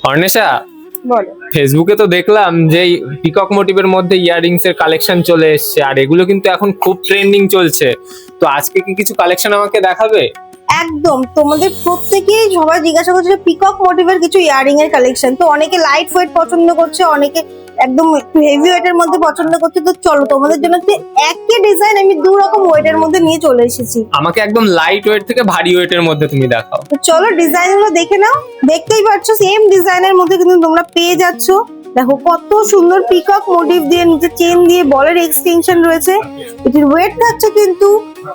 অর্ণেশা, বলো। ফেসবুকে তো দেখলাম যে পিকক মোটিভের মধ্যে ইয়াররিংস এর কালেকশন চলে এসেছে, আর এগুলো কিন্তু এখন খুব ট্রেন্ডিং চলছে। তো আজকে কি কিছু কালেকশন আমাকে দেখাবে? একদম, তোমাদের প্রত্যেকেই সবাই জিজ্ঞাসা করছে পিকক মোটিভের কিছু ইয়ারিং এর কালেকশন। তো অনেকে লাইট ওয়েট পছন্দ করছে, অনেকে একদম একটু হেভি ওয়েটের মধ্যে পছন্দ করছে। তো চলো তোমাদের জন্য একই ডিজাইন আমি দু রকম ওয়েটের মধ্যে নিয়ে চলে এসেছি। আমাকে একদম লাইট ওয়েট থেকে ভারী ওয়েটের মধ্যে তুমি দেখাও। তো চলো ডিজাইন গুলো দেখে নাও। দেখতেই পাচ্ছ সেম ডিজাইনের মধ্যে কিন্তু তোমরা পেয়ে যাচ্ছ। দেখো কত সুন্দর পিকক মোটিভ দিয়ে নিচে চেন দিয়ে বলের এক্সটেনশন রয়েছে। এটির ওয়েট থাকছে কিন্তু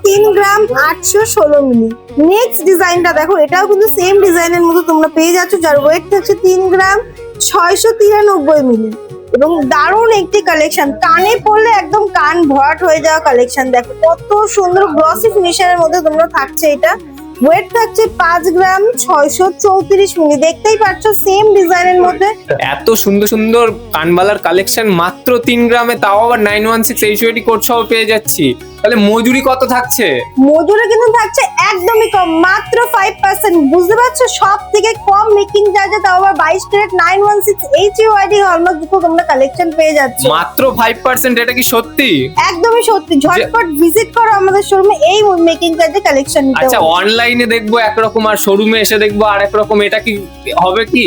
3 গ্রাম 816 মিলি। নেক্সট ডিজাইনটা দেখো, এটাও কিন্তু সেম ডিজাইনের মধ্যে তোমরা পেয়ে যাচ্ছ, যার ওয়েট থাকছে 3 গ্রাম 693 মিলি। এবং দারুণ একটি কালেকশন, কানে পড়লে একদম কান ভরাট হয়ে যাওয়া কালেকশন। দেখো কত সুন্দর গ্লসি ফিনিশারের মধ্যে তোমরা থাকছে। এটা ওয়েট থাকছে 5 গ্রাম 634 মিলি। দেখতেই পাচ্ছ সেম ডিজাইনের মধ্যে এত সুন্দর সুন্দর কানবালার কালেকশন মাত্র 3 গ্রামে, তাও আবার 916 HOD কোড সহ পেয়ে যাচ্ছি। তাহলে মজুরি কত থাকছে? মজুরি কিন্তু থাকছে একদমই কম, মাত্র 5%। বুঝতে পারছো, সব থেকে কম মেকিং চার্জে, তাও আবার 22 ক্যারেট 916 HOD হলমার্ক যুক্ত তোমরা কালেকশন পেয়ে যাচ্ছ মাত্র 5%। এটা কি সত্যি? একদমই সত্যি। ঝটপট ভিজিট করো আমাদের শোরুমে এই মেকিং চার্জে কালেকশন নিতে। আচ্ছা, অনলাইনে দেখবো একরকম আর শোরুমে এসে দেখবো আর একরকম, এটা কি হবে কি?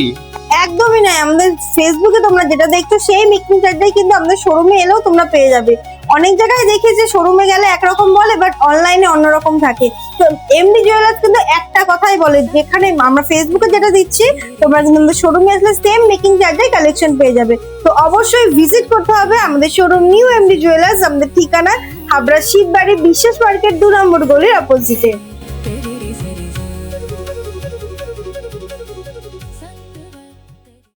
একদমই নয়, আমাদের ফেসবুকে তোমরা যেটা দেখছো সেই মেকিং চার্জটাই কিন্তু আমাদের শোরুমে এলেও তোমরা পেয়ে যাবে। অনেক জায়গায় দেখি যে শোরুমে গেলে একরকম বলে, বাট অনলাইনে অন্যরকম থাকে। তো এমডি জুয়েলার্স কিন্তু একটা কথাই বলে, যেখানে আমরা ফেসবুকে যেটা দিচ্ছি তোমরা কিন্তু আমাদের শোরুমে আসলে সেম মেকিং চার্জেই কালেকশন পেয়ে যাবে। তো অবশ্যই ভিজিট করতে হবে আমাদের শোরুম নিউ এমডি জুয়েলার্স। আমাদের ঠিকানা হাবড়া শিববাড়ি বিশ্বাস মার্কেট 2 নম্বর গলির অপোজিটে।